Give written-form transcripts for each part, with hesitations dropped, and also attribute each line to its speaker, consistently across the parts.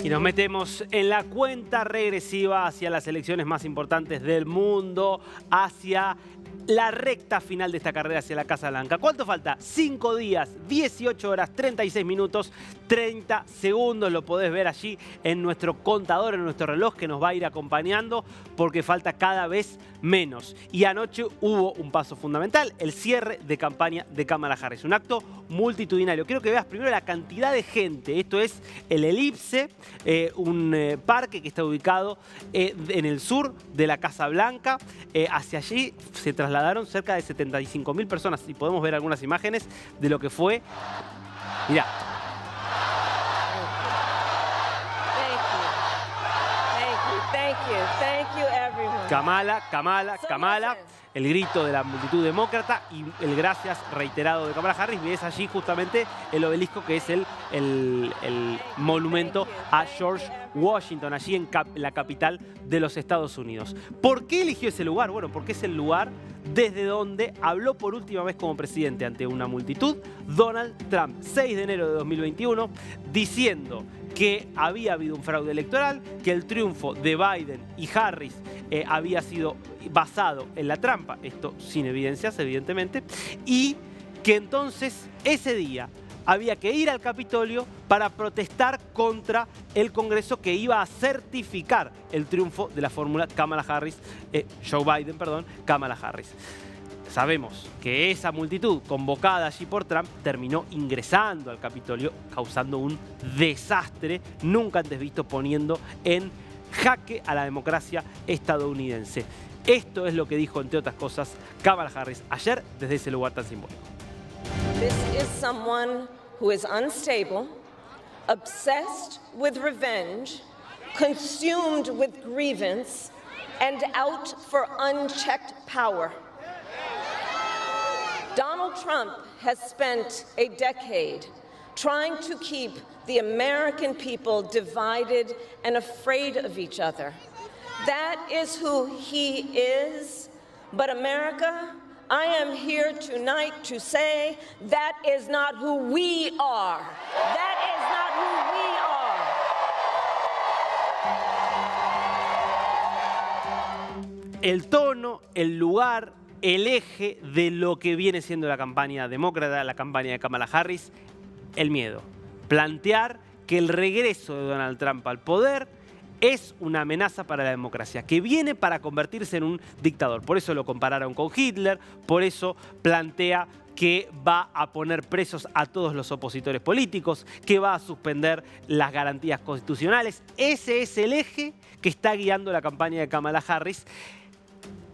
Speaker 1: Y nos metemos en la cuenta regresiva hacia las elecciones más importantes del mundo, hacia la recta final de esta carrera hacia la Casa Blanca. ¿Cuánto falta? 5 días, 18 horas, 36 minutos, 30 segundos. Lo podés ver allí en nuestro contador, en nuestro reloj que nos va a ir acompañando porque falta cada vez menos. Y anoche hubo un paso fundamental, el cierre de campaña de Kamala Harris. Un acto multitudinario. Quiero que veas primero la cantidad de gente. Esto es el Elipse, un parque que está ubicado en el sur de la Casa Blanca. Hacia allí se trasladaron cerca de 75.000 personas. Y podemos ver algunas imágenes de lo que fue. Mirá.
Speaker 2: Thank you, everyone.
Speaker 1: Kamala, Kamala, Kamala. El grito de la multitud demócrata y el gracias reiterado de Kamala Harris. Ves allí justamente el obelisco que es el monumento a George Washington, allí en la capital de los Estados Unidos. ¿Por qué eligió ese lugar? Bueno, porque es el lugar desde donde habló por última vez como presidente ante una multitud Donald Trump, 6 de enero de 2021, diciendo que había habido un fraude electoral, que el triunfo de Biden y Harris había sido basado en la trampa, esto sin evidencias evidentemente, y que entonces ese día había que ir al Capitolio para protestar contra el Congreso que iba a certificar el triunfo de la fórmula Joe Biden, Kamala Harris. Sabemos que esa multitud convocada allí por Trump terminó ingresando al Capitolio, causando un desastre nunca antes visto, poniendo en jaque a la democracia estadounidense. Esto es lo que dijo, entre otras cosas, Kamala Harris ayer desde ese lugar tan simbólico.
Speaker 2: This is someone who is unstable, obsessed with revenge, consumed with grievance, and out for unchecked power. Donald Trump has spent a decade trying to keep the American people divided and afraid of each other. That is who he is. But America, I am here tonight to say that is not who we are. That is not who we are.
Speaker 1: El tono, el lugar, el eje de lo que viene siendo la campaña demócrata, la campaña de Kamala Harris, el miedo. Plantear que el regreso de Donald Trump al poder es una amenaza para la democracia, que viene para convertirse en un dictador. Por eso lo compararon con Hitler, por eso plantea que va a poner presos a todos los opositores políticos, que va a suspender las garantías constitucionales. Ese es el eje que está guiando la campaña de Kamala Harris,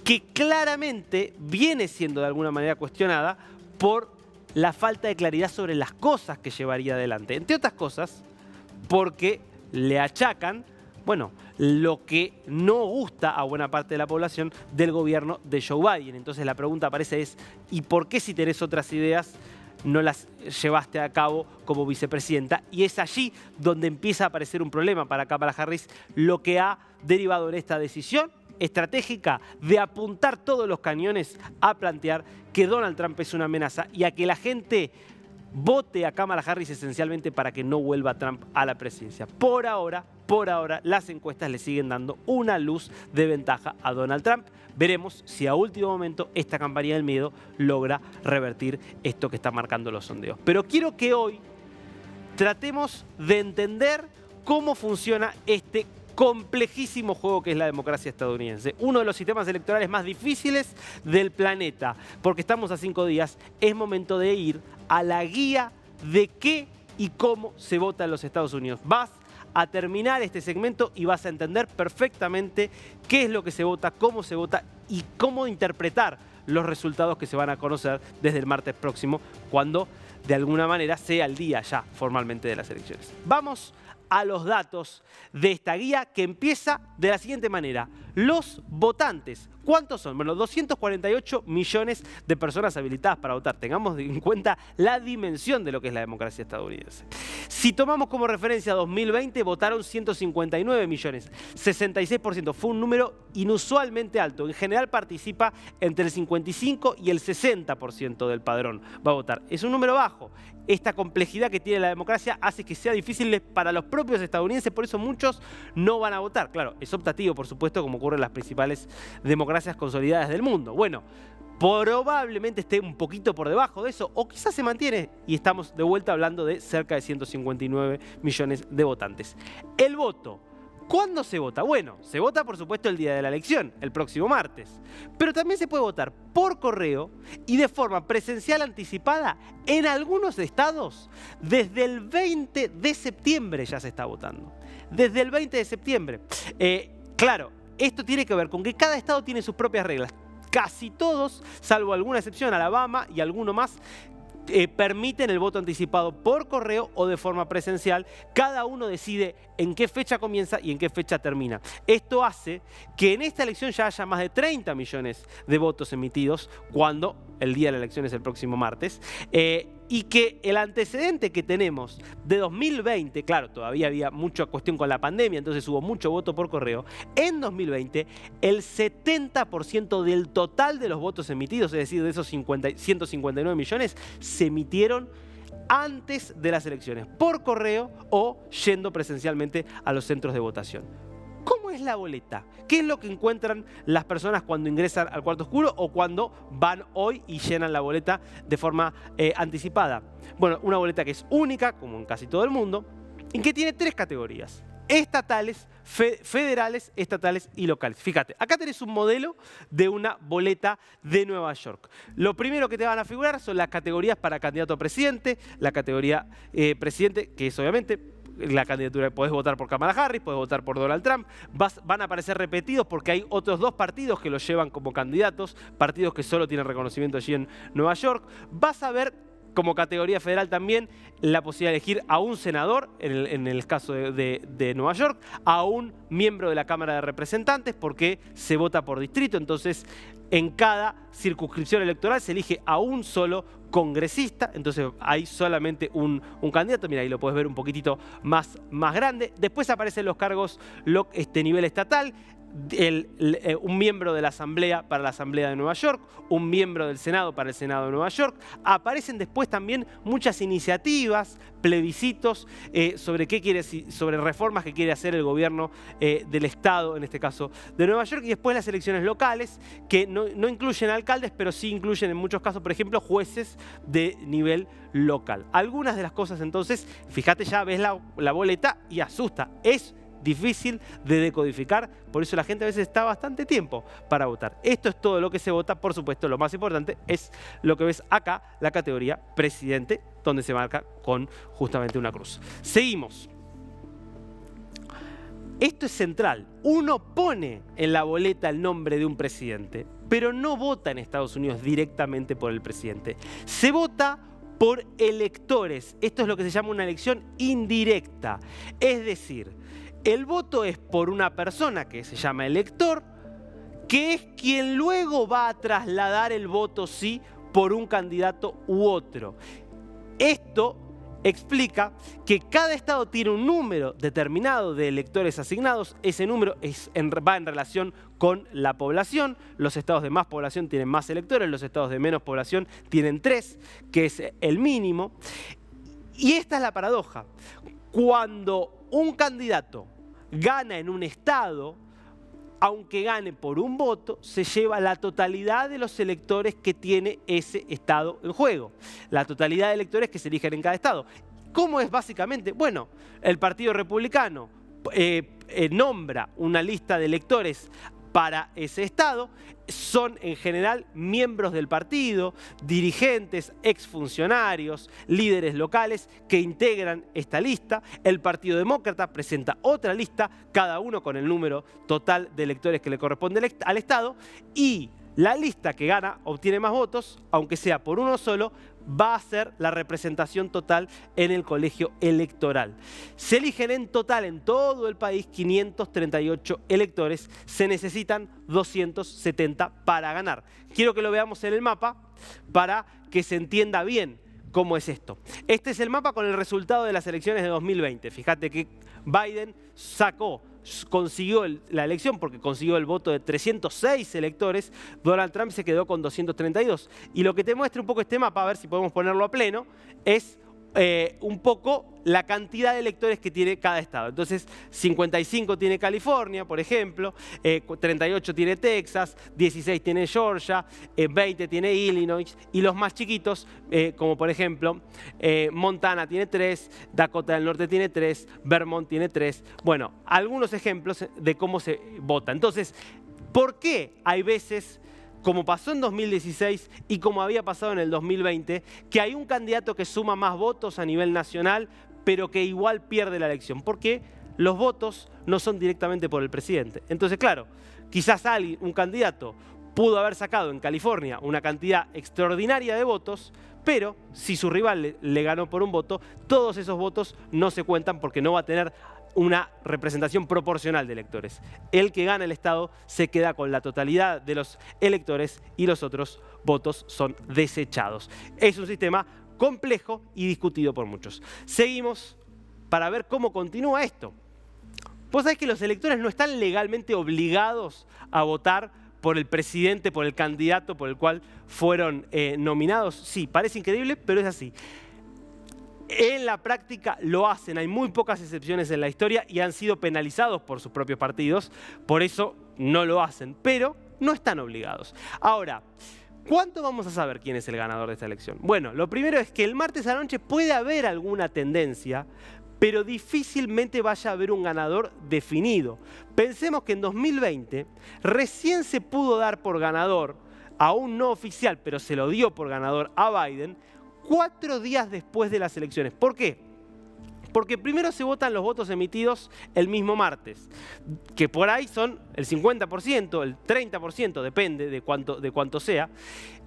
Speaker 1: que claramente viene siendo de alguna manera cuestionada por la falta de claridad sobre las cosas que llevaría adelante. Entre otras cosas, porque le achacan, bueno, lo que no gusta a buena parte de la población del gobierno de Joe Biden. Entonces la pregunta aparece es, ¿y por qué si tenés otras ideas no las llevaste a cabo como vicepresidenta? Y es allí donde empieza a aparecer un problema para Kamala Harris, lo que ha derivado en esta decisión estratégica de apuntar todos los cañones a plantear que Donald Trump es una amenaza y a que la gente vote a Kamala Harris esencialmente para que no vuelva Trump a la presidencia. Por ahora, las encuestas le siguen dando una luz de ventaja a Donald Trump. Veremos si a último momento esta campaña del miedo logra revertir esto que está marcando los sondeos. Pero quiero que hoy tratemos de entender cómo funciona este complejísimo juego que es la democracia estadounidense. Uno de los sistemas electorales más difíciles del planeta. Porque estamos a 5 días, es momento de ir a la guía de qué y cómo se vota en los Estados Unidos. Vas a terminar este segmento y vas a entender perfectamente qué es lo que se vota, cómo se vota y cómo interpretar los resultados que se van a conocer desde el martes próximo, cuando de alguna manera sea el día ya formalmente de las elecciones. Vamos a los datos de esta guía que empieza de la siguiente manera. los votantes. ¿Cuántos son? Bueno, 248 millones de personas habilitadas para votar. Tengamos en cuenta la dimensión de lo que es la democracia estadounidense. Si tomamos como referencia 2020, votaron 159 millones, 66%. Fue un número inusualmente alto. En general participa entre el 55 y el 60% del padrón va a votar. Es un número bajo. Esta complejidad que tiene la democracia hace que sea difícil para los propios estadounidenses, por eso muchos no van a votar. Claro, es optativo, por supuesto, como ocurre en las principales democracias consolidadas del mundo. Bueno, probablemente esté un poquito por debajo de eso, o quizás se mantiene, y estamos de vuelta hablando de cerca de 159 millones de votantes. El voto. ¿Cuándo se vota? Bueno, se vota por supuesto el día de la elección, el próximo martes. Pero también se puede votar por correo y de forma presencial anticipada en algunos estados. Desde el 20 de septiembre ya se está votando. Desde el 20 de septiembre. Claro, esto tiene que ver con que cada estado tiene sus propias reglas. Casi todos, salvo alguna excepción, Alabama y alguno más, permiten el voto anticipado por correo o de forma presencial. Cada uno decide en qué fecha comienza y en qué fecha termina. Esto hace que en esta elección ya haya más de 30 millones de votos emitidos cuando el día de la elección es el próximo martes. Y que el antecedente que tenemos de 2020, claro, todavía había mucha cuestión con la pandemia, entonces hubo mucho voto por correo. En 2020, el 70% del total de los votos emitidos, es decir, de esos 159 millones, se emitieron antes de las elecciones, por correo o yendo presencialmente a los centros de votación. ¿Cómo es la boleta? ¿Qué es lo que encuentran las personas cuando ingresan al cuarto oscuro o cuando van hoy y llenan la boleta de forma anticipada? Bueno, una boleta que es única, como en casi todo el mundo, y que tiene 3 categorías: estatales, federales, estatales y locales. Fíjate, acá tenés un modelo de una boleta de Nueva York. Lo primero que te van a figurar son las categorías para candidato a presidente, la categoría presidente, que es obviamente la candidatura. Podés votar por Kamala Harris, podés votar por Donald Trump. Van a aparecer repetidos porque hay otros 2 partidos que los llevan como candidatos, partidos que solo tienen reconocimiento allí en Nueva York. Vas a ver como categoría federal también la posibilidad de elegir a un senador, en el caso de Nueva York, a un miembro de la Cámara de Representantes, porque se vota por distrito. Entonces, en cada circunscripción electoral se elige a un solo congresista, entonces hay solamente un candidato. Mira, ahí lo puedes ver un poquitito más grande. Después aparecen los cargos nivel estatal. Un miembro de la Asamblea para la Asamblea de Nueva York, un miembro del Senado para el Senado de Nueva York. Aparecen después también muchas iniciativas, plebiscitos sobre reformas que quiere hacer el gobierno del Estado, en este caso de Nueva York, y después las elecciones locales, que no incluyen alcaldes, pero sí incluyen en muchos casos, por ejemplo, jueces de nivel local. Algunas de las cosas, entonces, fíjate, ya ves la boleta y asusta. Es difícil de decodificar, por eso la gente a veces está bastante tiempo para votar. Esto es todo lo que se vota. Por supuesto, lo más importante es lo que ves acá, la categoría presidente, donde se marca con justamente una cruz. Seguimos. Esto es central. Uno pone en la boleta el nombre de un presidente, pero no vota en Estados Unidos directamente por el presidente. Se vota por electores. Esto es lo que se llama una elección indirecta. Es decir, el voto es por una persona que se llama elector, que es quien luego va a trasladar el voto sí por un candidato u otro. Esto explica que cada estado tiene un número determinado de electores asignados. Ese número va en relación con la población. Los estados de más población tienen más electores, los estados de menos población tienen 3, que es el mínimo. Y esta es la paradoja. Cuando un candidato gana en un estado, aunque gane por un voto, se lleva la totalidad de los electores que tiene ese estado en juego. La totalidad de electores que se eligen en cada estado. ¿Cómo es básicamente? Bueno, el Partido Republicano nombra una lista de electores para ese estado. Son en general miembros del partido, dirigentes, exfuncionarios, líderes locales que integran esta lista. El Partido Demócrata presenta otra lista, cada uno con el número total de electores que le corresponde al estado. Y la lista que gana obtiene más votos, aunque sea por uno solo, va a ser la representación total en el colegio electoral. Se eligen en total en todo el país 538 electores, se necesitan 270 para ganar. Quiero que lo veamos en el mapa para que se entienda bien cómo es esto. Este es el mapa con el resultado de las elecciones de 2020. Fíjate que Biden consiguió la elección porque consiguió el voto de 306 electores, Donald Trump se quedó con 232. Y lo que te muestra un poco este mapa, a ver si podemos ponerlo a pleno, es un poco la cantidad de electores que tiene cada estado. Entonces, 55 tiene California, por ejemplo, 38 tiene Texas, 16 tiene Georgia, 20 tiene Illinois, y los más chiquitos, como por ejemplo, Montana tiene 3, Dakota del Norte tiene 3, Vermont tiene 3. Bueno, algunos ejemplos de cómo se vota. Entonces, ¿por qué hay veces, como pasó en 2016 y como había pasado en el 2020, que hay un candidato que suma más votos a nivel nacional, pero que igual pierde la elección? Porque los votos no son directamente por el presidente. Entonces, claro, quizás un candidato pudo haber sacado en California una cantidad extraordinaria de votos, pero si su rival le ganó por un voto, todos esos votos no se cuentan porque no va a tener una representación proporcional de electores. El que gana el estado se queda con la totalidad de los electores y los otros votos son desechados. Es un sistema complejo y discutido por muchos. Seguimos para ver cómo continúa esto. Vos sabés que los electores no están legalmente obligados a votar por el presidente, por el candidato por el cual fueron nominados. Sí, parece increíble, pero es así. En la práctica lo hacen, hay muy pocas excepciones en la historia y han sido penalizados por sus propios partidos, por eso no lo hacen, pero no están obligados. Ahora, ¿cuánto vamos a saber quién es el ganador de esta elección? Bueno, lo primero es que el martes a la noche puede haber alguna tendencia, pero difícilmente vaya a haber un ganador definido. Pensemos que en 2020 recién se pudo dar por ganador, aún no oficial, pero se lo dio por ganador a Biden, 4 días después de las elecciones. ¿Por qué? Porque primero se votan los votos emitidos el mismo martes, que por ahí son el 50%, el 30%, depende de cuánto sea.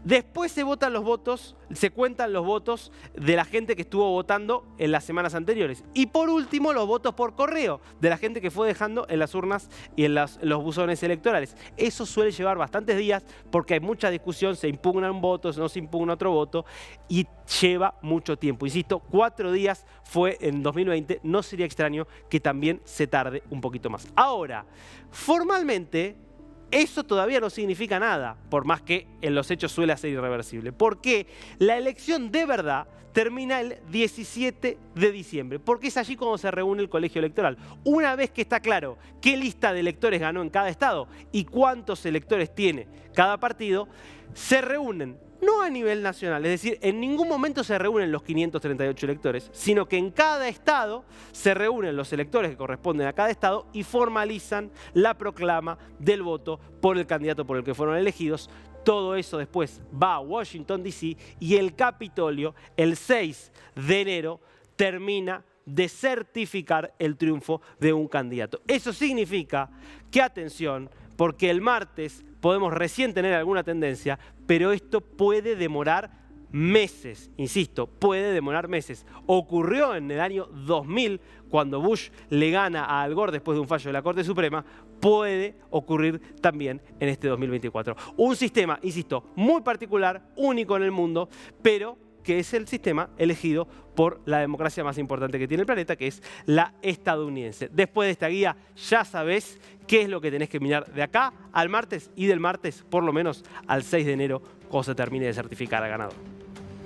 Speaker 1: Después se votan los votos, se cuentan los votos de la gente que estuvo votando en las semanas anteriores. Y por último, los votos por correo de la gente que fue dejando en las urnas y en los buzones electorales. Eso suele llevar bastantes días porque hay mucha discusión, se impugna un voto, no se impugna otro voto y lleva mucho tiempo. Insisto, 4 días fue en 2020, no sería extraño que también se tarde un poquito más. Ahora, formalmente, eso todavía no significa nada, por más que en los hechos suele ser irreversible, porque la elección de verdad termina el 17 de diciembre, porque es allí cuando se reúne el colegio electoral. Una vez que está claro qué lista de electores ganó en cada estado y cuántos electores tiene cada partido, se reúnen no a nivel nacional, es decir, en ningún momento se reúnen los 538 electores, sino que en cada estado se reúnen los electores que corresponden a cada estado y formalizan la proclama del voto por el candidato por el que fueron elegidos. Todo eso después va a Washington, D.C. y el Capitolio, el 6 de enero, termina de certificar el triunfo de un candidato. Eso significa que, atención, porque el martes podemos recién tener alguna tendencia, pero esto puede demorar meses, insisto, puede demorar meses. Ocurrió en el año 2000, cuando Bush le gana a Al Gore después de un fallo de la Corte Suprema, puede ocurrir también en este 2024. Un sistema, insisto, muy particular, único en el mundo, pero que es el sistema elegido por la democracia más importante que tiene el planeta, que es la estadounidense. Después de esta guía ya sabés qué es lo que tenés que mirar de acá al martes y del martes por lo menos al 6 de enero, cuando se termine de certificar al ganador.